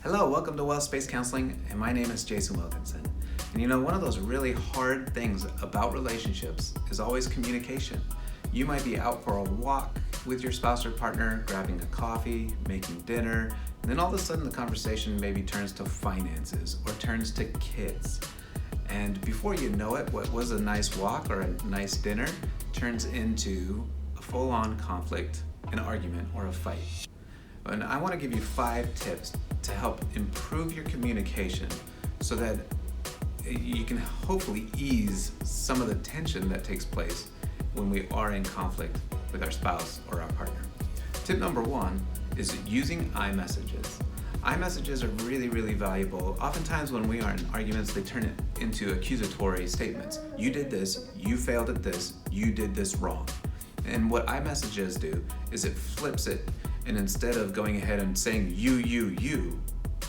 Hello, welcome to Wellspace Counseling, and my name is Jason Wilkinson. And you know, one of those really hard things about relationships is always communication. You might be out for a walk with your spouse or partner, grabbing a coffee, making dinner, and then all of a sudden the conversation maybe turns to finances or turns to kids. And before you know it, what was a nice walk or a nice dinner turns into a full-on conflict, an argument, or a fight. And I want to give you 5 tips to help improve your communication so that you can hopefully ease some of the tension that takes place when we are in conflict with our spouse or our partner. Tip number 1 is using iMessages. iMessages are really valuable. Oftentimes when we are in arguments, they turn it into accusatory statements. You did this, you failed at this, you did this wrong. And what iMessages do is it flips it, and instead of going ahead and saying you,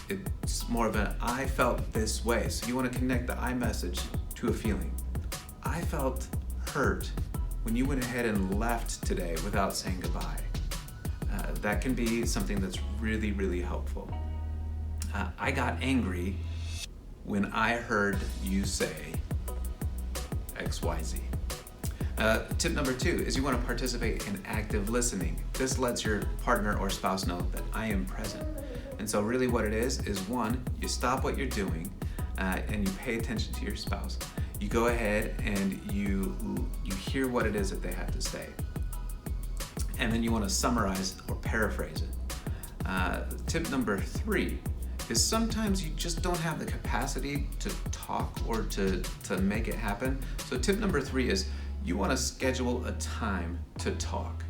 it's more of an I felt this way. So you want to connect the iMessage to a feeling. I felt hurt when you went ahead and left today without saying goodbye. That can be something that's really helpful. I got angry when I heard you say XYZ. Tip number 2 is you want to participate in active listening. This lets your partner or spouse know that I am present. And so really what it is 1, you stop what you're doing and you pay attention to your spouse. You go ahead and you hear what it is that they have to say. And then you want to summarize or paraphrase it. Tip number 3 is sometimes you just don't have the capacity to talk or to make it happen. So tip number 3 is you want to schedule a time to talk.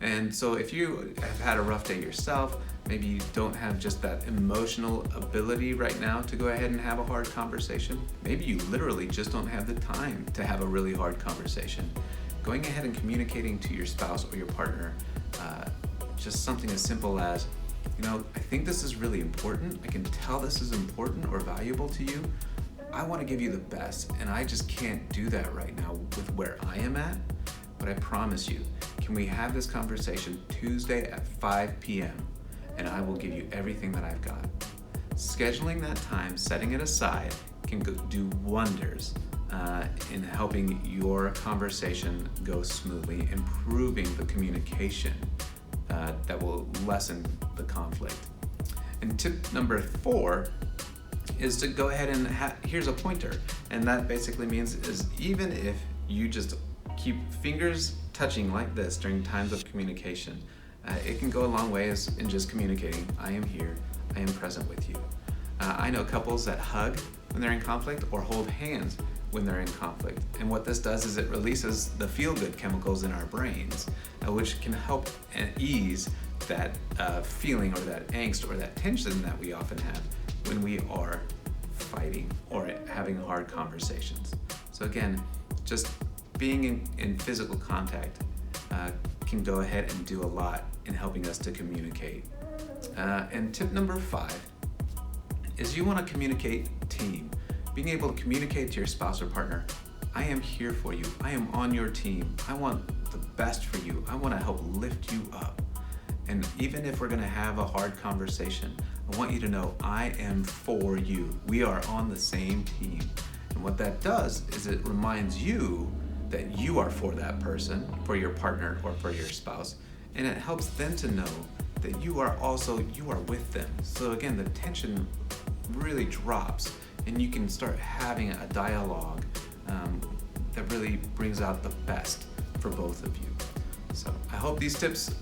And so if you have had a rough day yourself, maybe you don't have just that emotional ability right now to go ahead and have a hard conversation. Maybe you literally just don't have the time to have a really hard conversation. Going ahead and communicating to your spouse or your partner, just something as simple as, I think this is really important. I can tell this is important or valuable to you. I want to give you the best, and I just can't do that right now with where I am at, but I promise you, can we have this conversation Tuesday at 5 p.m., and I will give you everything that I've got. Scheduling that time, setting it aside, can do wonders in helping your conversation go smoothly, improving the communication that will lessen the conflict. And tip number 4 is to go ahead and here's a pointer, and that basically means is even if you just keep fingers touching like this during times of communication, it can go a long way in just communicating, I am here, I am present with you. I know couples that hug when they're in conflict or hold hands when they're in conflict, and what this does is it releases the feel-good chemicals in our brains, which can help and ease that feeling or that angst or that tension that we often have when we are fighting or having hard conversations. So again, just being in physical contact can go ahead and do a lot in helping us to communicate. And tip number 5 is you want to communicate team. Being able to communicate to your spouse or partner, I am here for you. I am on your team. I want the best for you. I want to help lift you up. And even if we're going to have a hard conversation, I want you to know I am for you. We are on the same team. And what that does is it reminds you that you are for that person, for your partner or for your spouse. And it helps them to know that you are with them. So again, the tension really drops and you can start having a dialogue that really brings out the best for both of you. So I hope these tips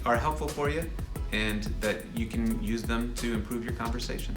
are helpful for you and that you can use them to improve your conversation.